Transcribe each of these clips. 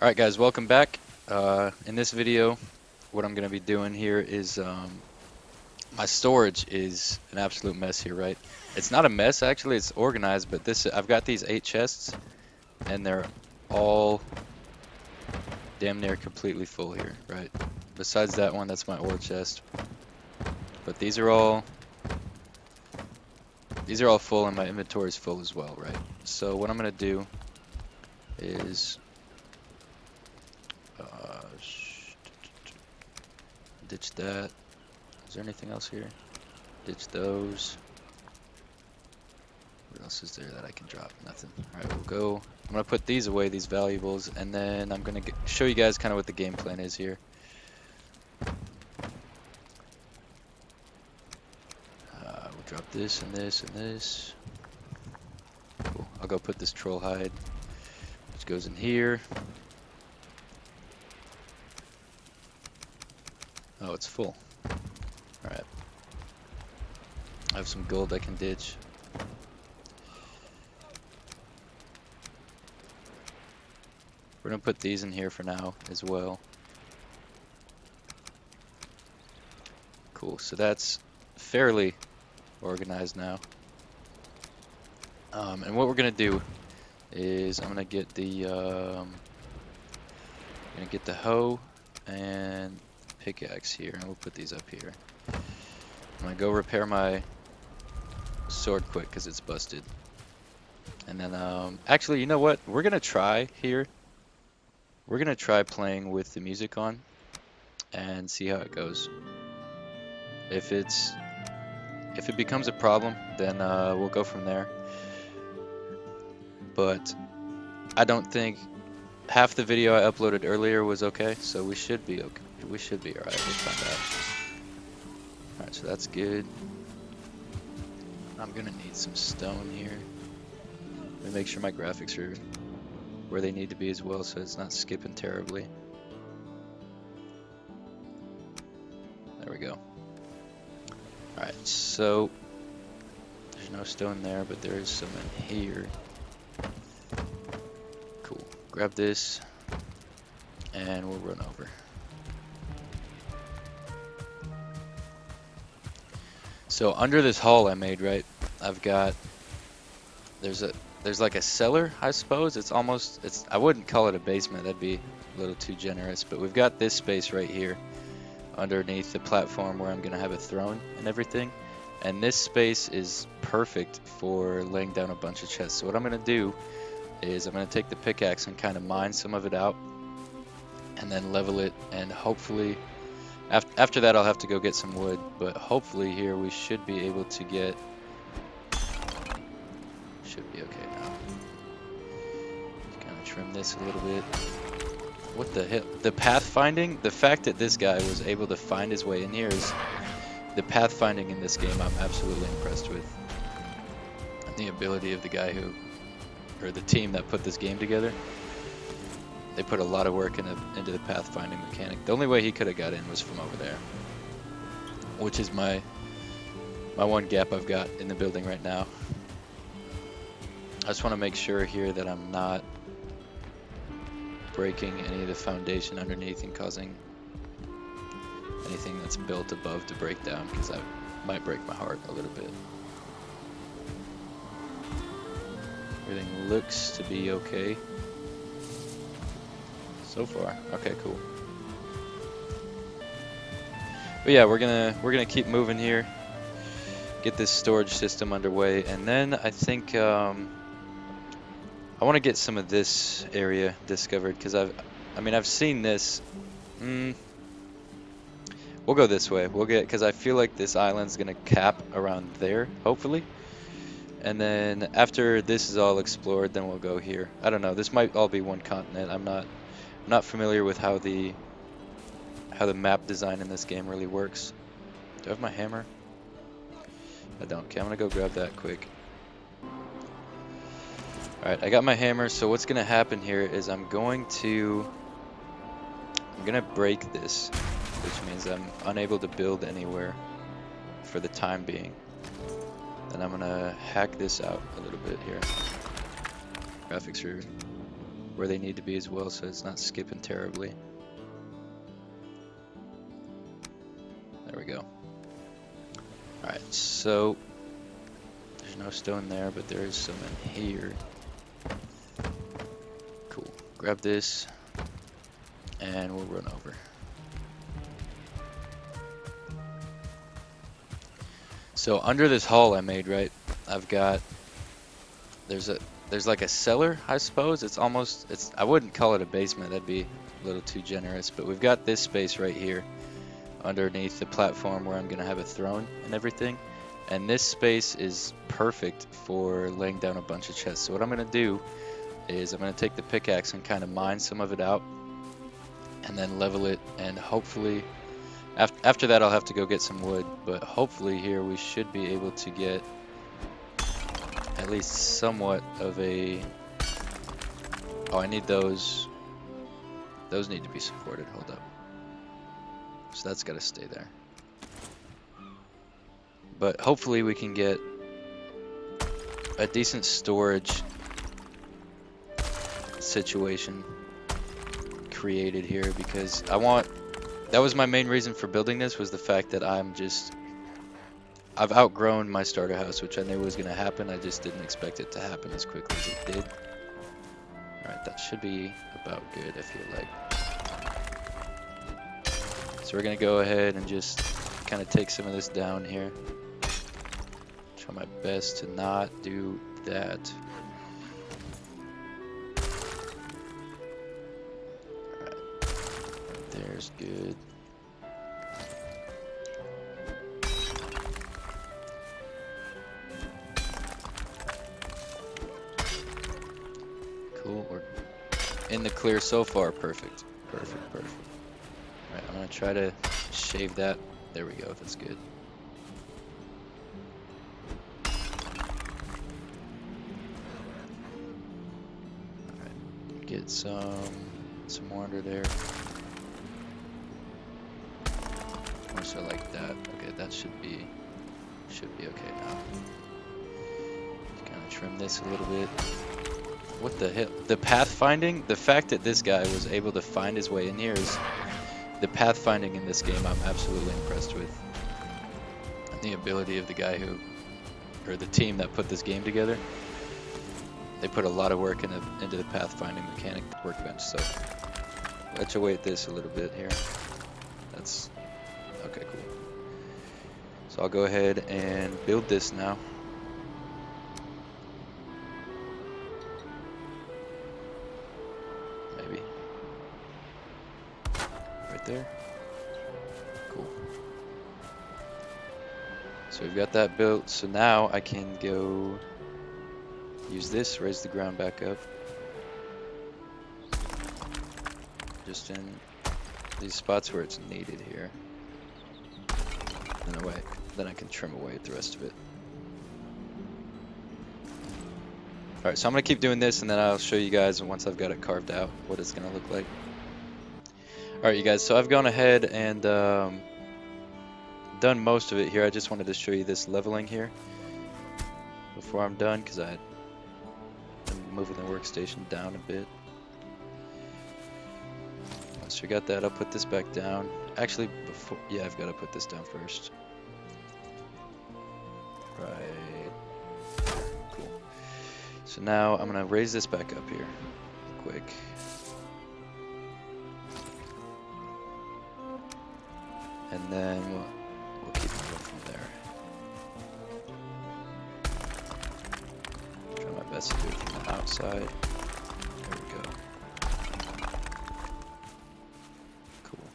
Alright guys, welcome back. In this video, what I'm going to be doing here is my storage is an absolute mess here, right? It's not a mess actually, it's organized, but I've got these 8 chests and they're all damn near completely full here, right? Besides that one, that's my ore chest. But these are all full and my inventory is full as well, right? So what I'm going to do is ditch that. Is there anything else here? Ditch those. What else is there that I can drop? Nothing. Alright, we'll go. I'm going to put these away, these valuables, and then I'm going to show you guys kind of what the game plan is here. We'll drop this and this and this. Cool. I'll go put this troll hide, which goes in here. Oh, it's full. Alright. I have some gold I can ditch. We're going to put these in here for now as well. Cool, so that's fairly organized now. And what we're going to do is I'm going to get the hoe and pickaxe here, and we'll put these up here. I'm going to go repair my sword quick because it's busted. And then, actually, you know what? We're going to try here. We're going to try playing with the music on and see how it goes. If it becomes a problem, then we'll go from there. But I don't think half the video I uploaded earlier was okay, so we should be okay. We should be alright. We'll find out. Alright, so that's good. I'm gonna need some stone here. Let me make sure my graphics are where they need to be as well, so it's not skipping terribly. There we go. Alright, so there's no stone there, but there is some in here. Cool. Grab this, and we'll run over. So under this hall I made, right, I've got, there's like a cellar, I suppose. I wouldn't call it a basement, that'd be a little too generous, but we've got this space right here underneath the platform where I'm gonna have a throne and everything. And this space is perfect for laying down a bunch of chests. So what I'm gonna do is I'm gonna take the pickaxe and kind of mine some of it out and then level it, and hopefully after that I'll have to go get some wood, but hopefully here we should be able to get, should be okay now. Just kind of trim this a little bit. What the hell? The pathfinding, the fact that this guy was able to find his way in here is, the pathfinding in this game I'm absolutely impressed with. And the ability of the guy or the team that put this game together. They put a lot of work into the pathfinding mechanic. The only way he could have got in was from over there, which is my one gap I've got in the building right now. I just want to make sure here that I'm not breaking any of the foundation underneath and causing anything that's built above to break down, because that might break my heart a little bit. Everything looks to be okay so far. Okay, cool. But yeah, we're gonna keep moving here, get this storage system underway, and then I think I want to get some of this area discovered, because I've seen this. We'll go this way. Because I feel like this island's gonna cap around there, hopefully. And then after this is all explored, then we'll go here. I don't know. This might all be one continent. I'm not familiar with how the map design in this game really works. Do I have my hammer? I don't. Okay, I'm gonna go grab that quick. Alright, I got my hammer, so what's gonna happen here is I'm gonna break this, which means I'm unable to build anywhere for the time being. Then I'm gonna hack this out a little bit here. Graphics are where they need to be as well, so it's not skipping terribly. There we go. Alright, so there's no stone there, but there is some in here. Cool. Grab this, and we'll run over. So under this hall I made, right, I've got, there's like a cellar, I suppose. I wouldn't call it a basement, that'd be a little too generous, but we've got this space right here underneath the platform where I'm gonna have a throne and everything. And this space is perfect for laying down a bunch of chests. So what I'm gonna do is I'm gonna take the pickaxe and kind of mine some of it out and then level it, and hopefully after that I'll have to go get some wood, but hopefully here we should be able to get at least somewhat of a... Oh, I need those. Those need to be supported. Hold up. So that's got to stay there. But hopefully we can get a decent storage situation created here, because that was my main reason for building this, was the fact that I've outgrown my starter house, which I knew was going to happen. I just didn't expect it to happen as quickly as it did. Alright, that should be about good, I feel like. So we're going to go ahead and just kind of take some of this down here. Try my best to not do that. Alright, there's good. Cool, we're in the clear so far. Perfect. Perfect. Alright, I'm gonna try to shave that. There we go, that's good. Alright, get some more under there. More so like that. Okay, that should be okay now. Just kind of trim this a little bit. What the hell? The pathfinding, the fact that this guy was able to find his way in here is... The pathfinding in this game I'm absolutely impressed with. And the ability of the guy or the team that put this game together. They put a lot of work into the pathfinding mechanic workbench, so... Let's await this a little bit here. That's... Okay, cool. So I'll go ahead and build this now. There. Cool. So we've got that built, so now I can go use this, raise the ground back up. Just in these spots where it's needed here. Then I can trim away the rest of it. Alright, so I'm going to keep doing this, and then I'll show you guys once I've got it carved out what it's going to look like. Alright, you guys, so I've gone ahead and done most of it here. I just wanted to show you this leveling here before I'm done, because I'm moving the workstation down a bit. Once we got that, I'll put this back down. Actually, I've got to put this down first. Right. Cool. So now I'm going to raise this back up here quick. And then we'll keep moving from there. Try my best to do it from the outside. There we go. Cool.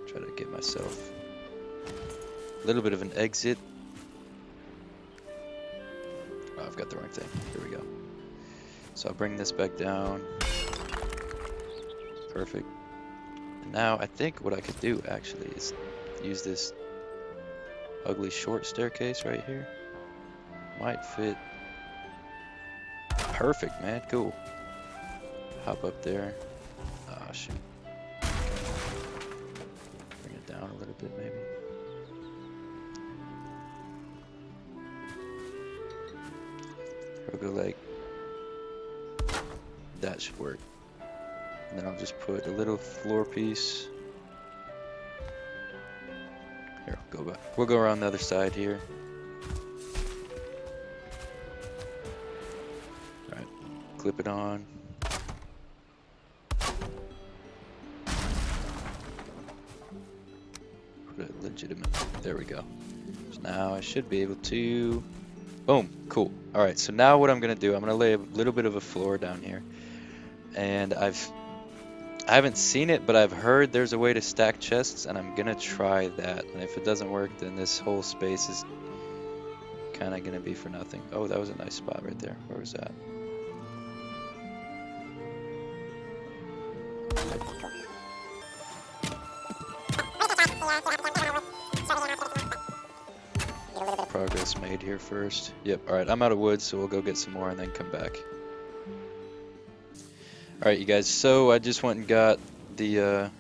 Try to get myself a little bit of an exit. Oh, I've got the wrong thing. Here we go. So I'll bring this back down. Perfect. Now, I think what I could do, actually, is use this ugly short staircase right here. Might fit. Perfect, man. Cool. Hop up there. Ah, shoot. Bring it down a little bit, maybe. We'll go like That should work. And then I'll just put a little floor piece. Here, go back. We'll go around the other side here. Alright, clip it on. Put it legitimate. There we go. So now I should be able to... Boom, cool. Alright, so now what I'm going to do, I'm going to lay a little bit of a floor down here. And I haven't seen it, but I've heard there's a way to stack chests, and I'm gonna try that. And if it doesn't work, then this whole space is kind of gonna be for nothing. Oh, that was a nice spot right there. Where was that? Progress made here first. Yep, alright, I'm out of wood, so we'll go get some more and then come back. Alright, you guys, so I just went and got the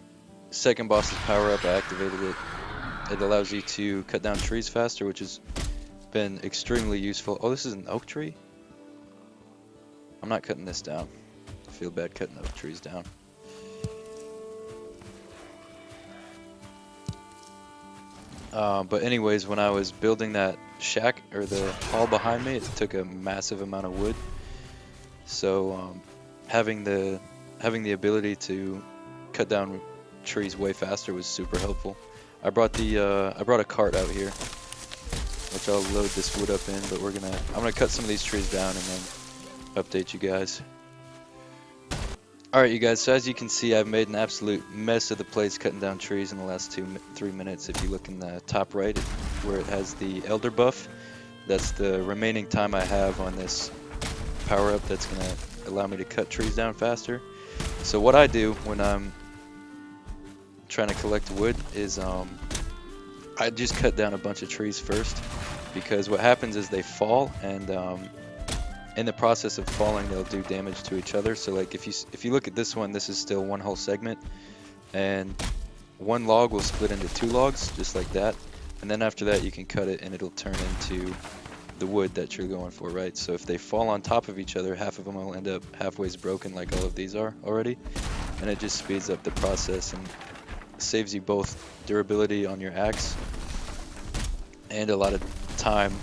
second boss's power up. I activated it. It allows you to cut down trees faster, which has been extremely useful. Oh, this is an oak tree? I'm not cutting this down. I feel bad cutting oak trees down. But anyways, when I was building that shack, or the hall behind me, it took a massive amount of wood. So, having the ability to cut down trees way faster was super helpful. I brought a cart out here, which I'll load this wood up in. But I'm gonna cut some of these trees down and then update you guys. All right, you guys. So as you can see, I've made an absolute mess of the place cutting down trees in the last 3 minutes. If you look in the top right, where it has the elder buff, that's the remaining time I have on this power up. That's gonna allow me to cut trees down faster. So what I do when I'm trying to collect wood is I just cut down a bunch of trees first, because what happens is they fall, and in the process of falling they'll do damage to each other. So like if you look at this one, this is still one whole segment, and one log will split into 2 logs just like that, and then after that you can cut it and it'll turn into the wood that you're going for, right? So if they fall on top of each other, half of them will end up halfway broken like all of these are already, and it just speeds up the process and saves you both durability on your axe and a lot of time,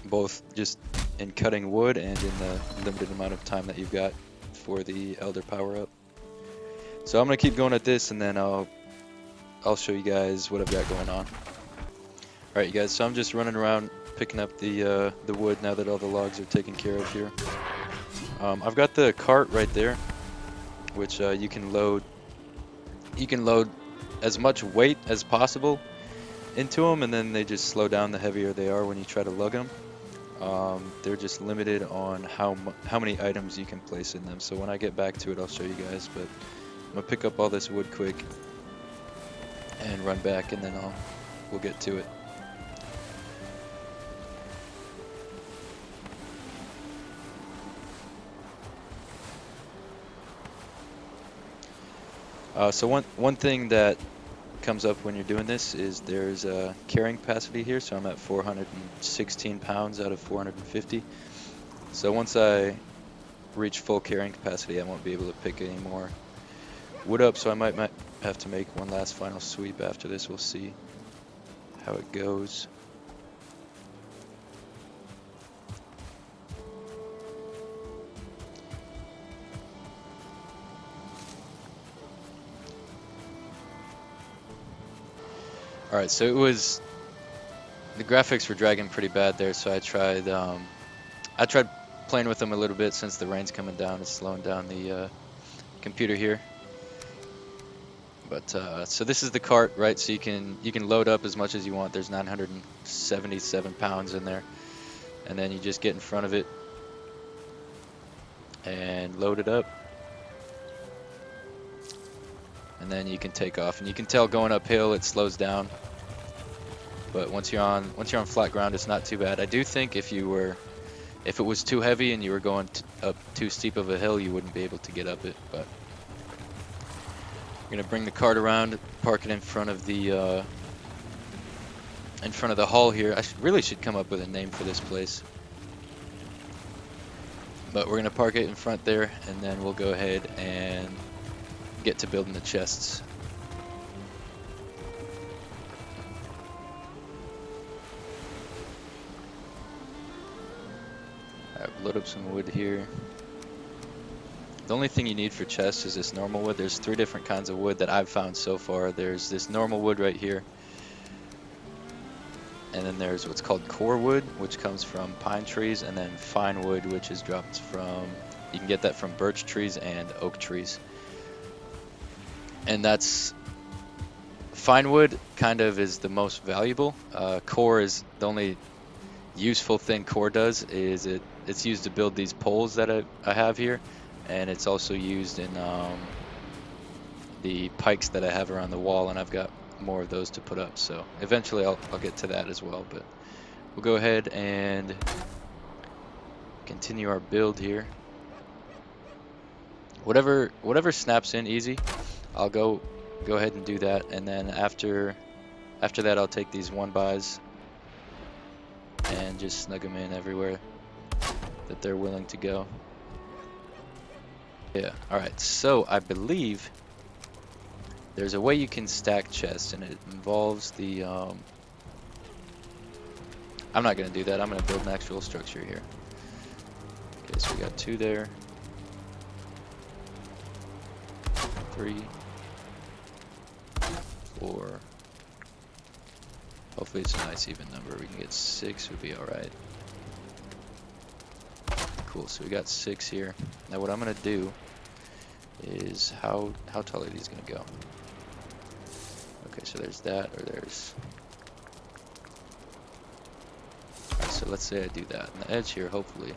both just in cutting wood and in the limited amount of time that you've got for the elder power up. So I'm gonna keep going at this, and then I'll show you guys what I've got going on. Alright, you guys, so I'm just running around picking up the wood now that all the logs are taken care of here. I've got the cart right there, which you can load as much weight as possible into them, and then they just slow down the heavier they are when you try to lug them. They're just limited on how many items you can place in them. So when I get back to it, I'll show you guys. But I'm gonna pick up all this wood quick and run back, and then we'll get to it. So one thing that comes up when you're doing this is there's a carrying capacity here. So I'm at 416 pounds out of 450. So once I reach full carrying capacity, I won't be able to pick any more wood up. So I might have to make one last final sweep after this. We'll see how it goes. Alright, so the graphics were dragging pretty bad there, so I tried playing with them a little bit. Since the rain's coming down, it's slowing down the computer here. But so this is the cart, right? So you can load up as much as you want. There's 977 pounds in there, and then you just get in front of it and load it up, and then you can take off. And you can tell going uphill it slows down, but once you're on flat ground, it's not too bad. I do think if it was too heavy and you were going up too steep of a hill, you wouldn't be able to get up it. But I'm gonna bring the cart around, park it in front of the hall here. I really should come up with a name for this place. But we're gonna park it in front there, and then we'll go ahead and get to building the chests. Alright, load up some wood here. The only thing you need for chests is this normal wood. There's 3 different kinds of wood that I've found so far. There's this normal wood right here. And then there's what's called core wood, which comes from pine trees, and then fine wood, which is dropped from, you can get that from birch trees and oak trees. And that's, fine wood kind of is the most valuable. Core is the only useful thing core does, is it's used to build these poles that I have here. And it's also used in the pikes that I have around the wall, and I've got more of those to put up. So eventually I'll get to that as well, but we'll go ahead and continue our build here. Whatever snaps in easy, I'll go ahead and do that, and then after that I'll take these 1-bys and just snug them in everywhere that they're willing to go. Yeah, alright, so I believe there's a way you can stack chests, and it involves the, I'm not going to do that, I'm going to build an actual structure here. Okay, so we got 2 there. 3. 4. Hopefully it's a nice even number, we can get 6, would be alright. Cool, so we got 6 here. Now what I'm going to do is, how tall are these going to go? Okay, so there's that, or there's... Alright, so let's say I do that. And the edge here, hopefully...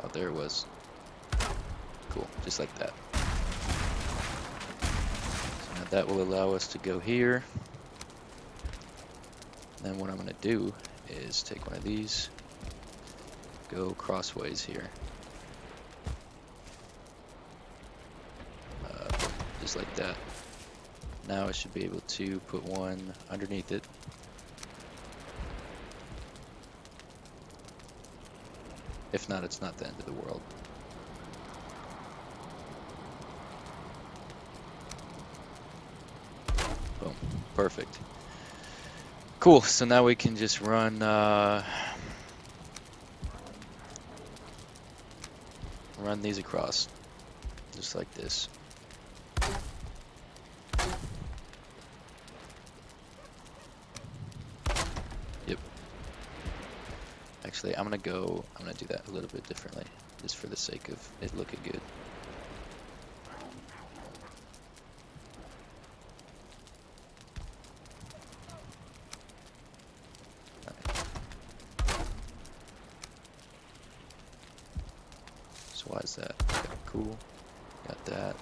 Oh, there it was. Cool, just like that. So now that will allow us to go here. And then what I'm going to do is take one of these, go crossways here. Just like that. Now I should be able to put one underneath it. If not, it's not the end of the world. Boom. Perfect. Cool. So now we can just run these across. Just like this. Actually, I'm gonna do that a little bit differently, just for the sake of it looking good. Right. So why is that? Okay, cool. Got that.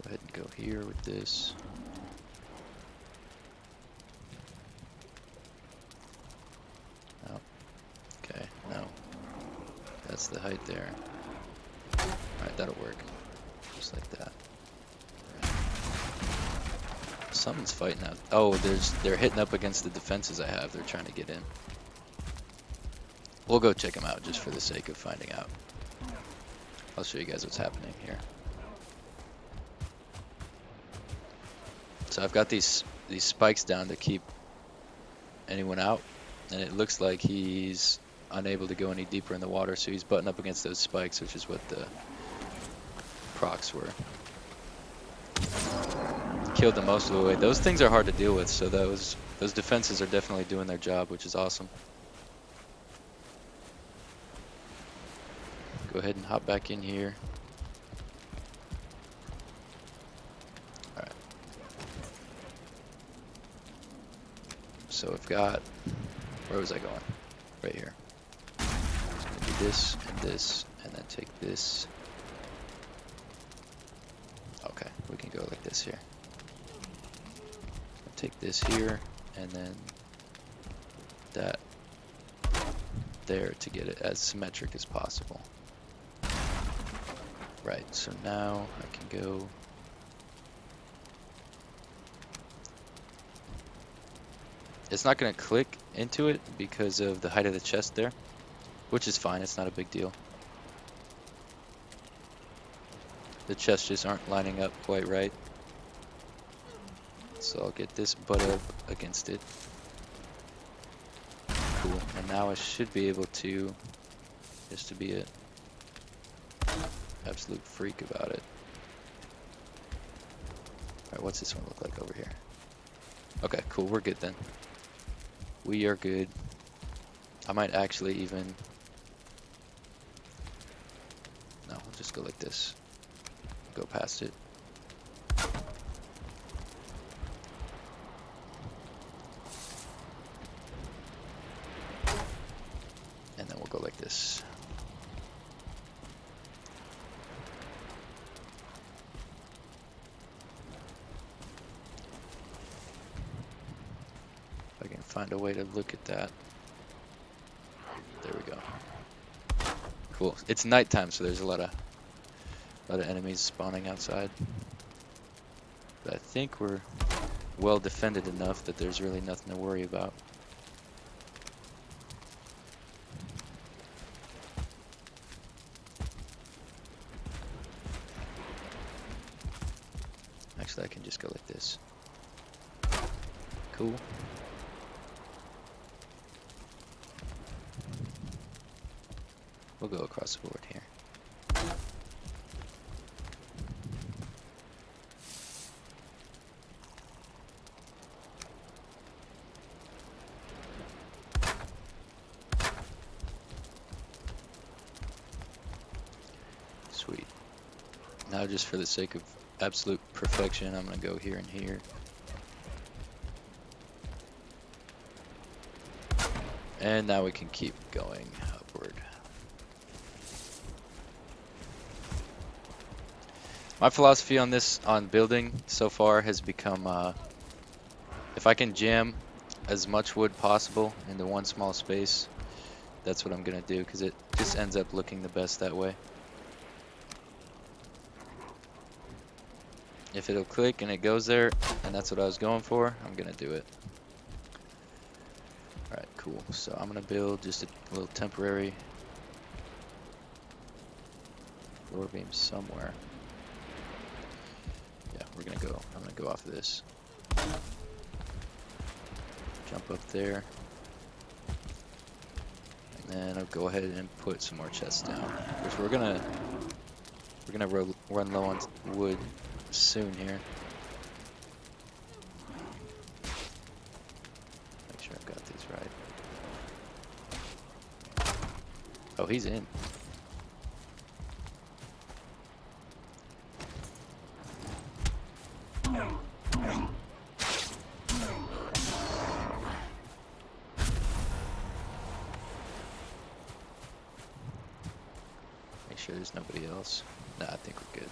Go ahead and go here with this. That's the height there. Alright, that'll work. Just like that. Something's fighting out. Oh, they're hitting up against the defenses I have. They're trying to get in. We'll go check them out just for the sake of finding out. I'll show you guys what's happening here. So I've got these spikes down to keep anyone out, and it looks like he's unable to go any deeper in the water, so he's butting up against those spikes, which is what the procs were. Killed the most of the way. Those things are hard to deal with, so those defenses are definitely doing their job, which is awesome. Go ahead and hop back in here. Alright. So I've got, where was I going? Right here. Do this and this, and then take this. Okay, we can go like this here. Take this here, and then that there to get it as symmetric as possible. Right, so now I can go It's not going to click into it because of the height of the chest there, which is fine. It's not a big deal. The chests just aren't lining up quite right. So I'll get this butt up against it. Cool. And now I should be able to, just to be an absolute freak about it. Alright, what's this one look like over here? Okay, cool. We're good then. We are good. I might actually even... No, we'll just go like this. Go past it. And then we'll go like this. If I can find a way to look at that. There we go. Cool. It's nighttime, so there's a lot of enemies spawning outside. But I think we're well defended enough that there's really nothing to worry about. Actually, I can just go like this. Cool. We'll go across the board here. Sweet. Now, just for the sake of absolute perfection, I'm gonna go here and here. And now we can keep going upward. My philosophy on building so far has become, if I can jam as much wood possible into one small space, that's what I'm gonna do, because it just ends up looking the best that way. If it'll click and it goes there, and that's what I was going for, I'm gonna do it. Alright, cool. So I'm gonna build just a little temporary floor beam somewhere. Yeah, I'm gonna go off of this. Jump up there. And then I'll go ahead and put some more chests down. Which we're gonna run low on wood soon here. Make sure I've got these right. Oh, he's in. Make sure there's nobody else. Nah, I think we're good.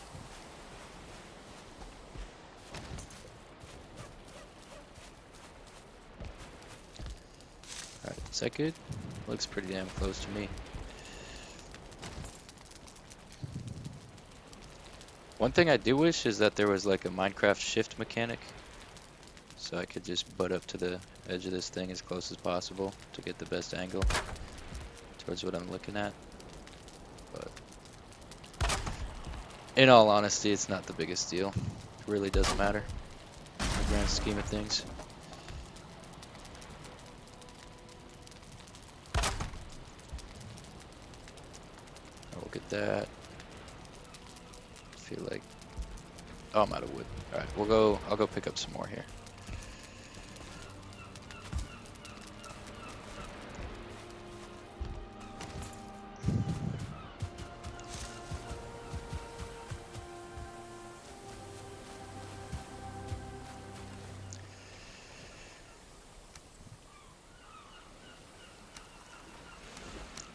Alright, is that good? Looks pretty damn close to me. One thing I do wish is that there was like a Minecraft shift mechanic, so I could just butt up to the edge of this thing as close as possible to get the best angle towards what I'm looking at. But in all honesty, it's not the biggest deal. It really doesn't matter in the grand scheme of things. Look at that. I feel like, oh, I'm out of wood. All right, I'll go pick up some more here.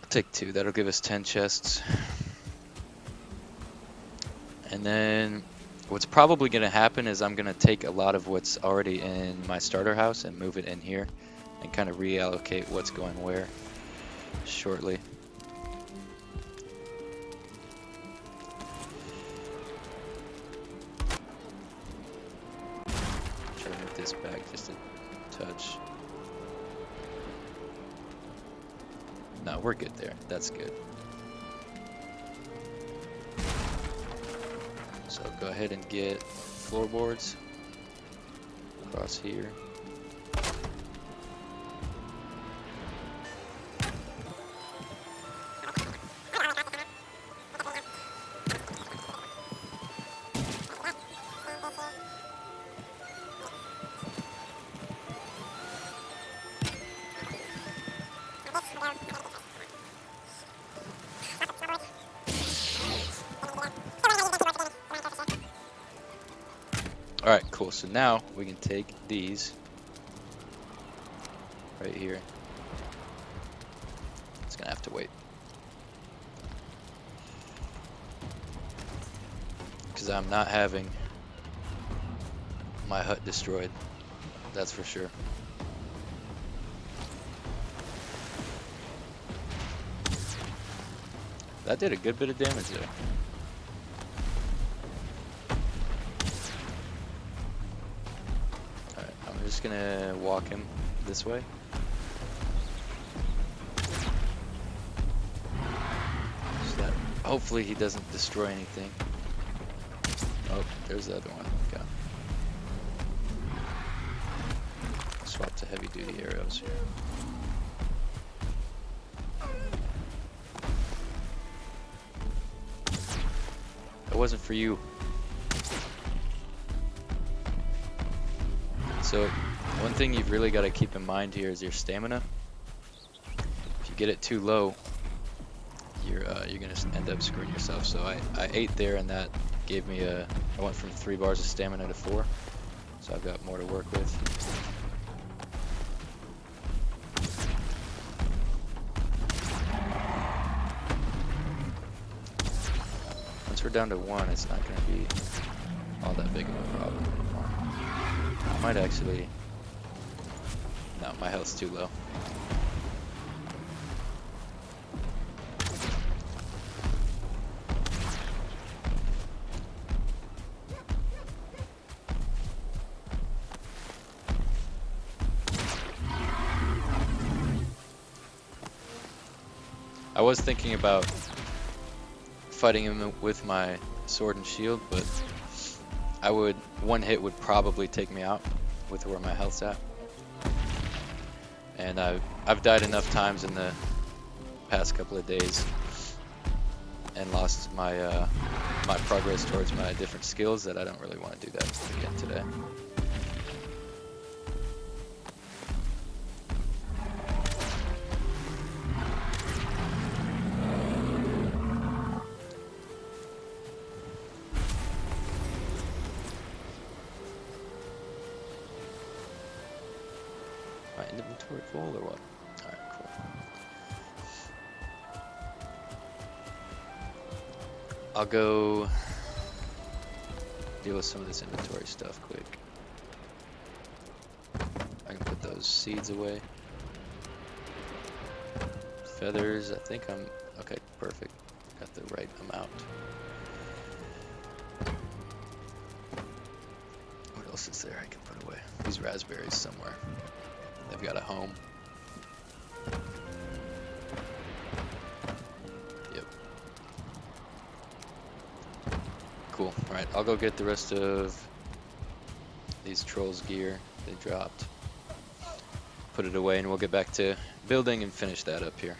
I'll take 2. That'll give us 10 chests. And then what's probably going to happen is I'm going to take a lot of what's already in my starter house and move it in here and kind of reallocate what's going where shortly. Try to move this back just a touch. No, we're good there. That's good. So go ahead and get floorboards across here. Alright, cool. So now we can take these right here. It's gonna have to wait. Because I'm not having my hut destroyed. That's for sure. That did a good bit of damage there. Alright, I'm just gonna walk him this way. So that hopefully he doesn't destroy anything. Oh, there's the other one. Okay. Swap to heavy duty arrows here. That wasn't for you. So one thing you've really got to keep in mind here is your stamina. If you get it too low, you're gonna end up screwing yourself. So I ate there, and that gave me I went from 3 bars of stamina to 4. So I've got more to work with. Once we're down to 1, it's not going to be all that big of a problem anymore. I might actually... No, my health's too low. I was thinking about fighting him with my sword and shield, but one hit would probably take me out with where my health's at. And I've died enough times in the past couple of days and lost my my progress towards my different skills that I don't really want to do that again today. My inventory full or what? Alright, cool. I'll go deal with some of this inventory stuff quick. I can put those seeds away. Feathers, I think I'm... Okay, perfect. Got the right amount. What else is there I can put away? These raspberries somewhere. They've got a home. Yep. Cool. Alright, I'll go get the rest of these trolls' gear they dropped. Put it away and we'll get back to building and finish that up here.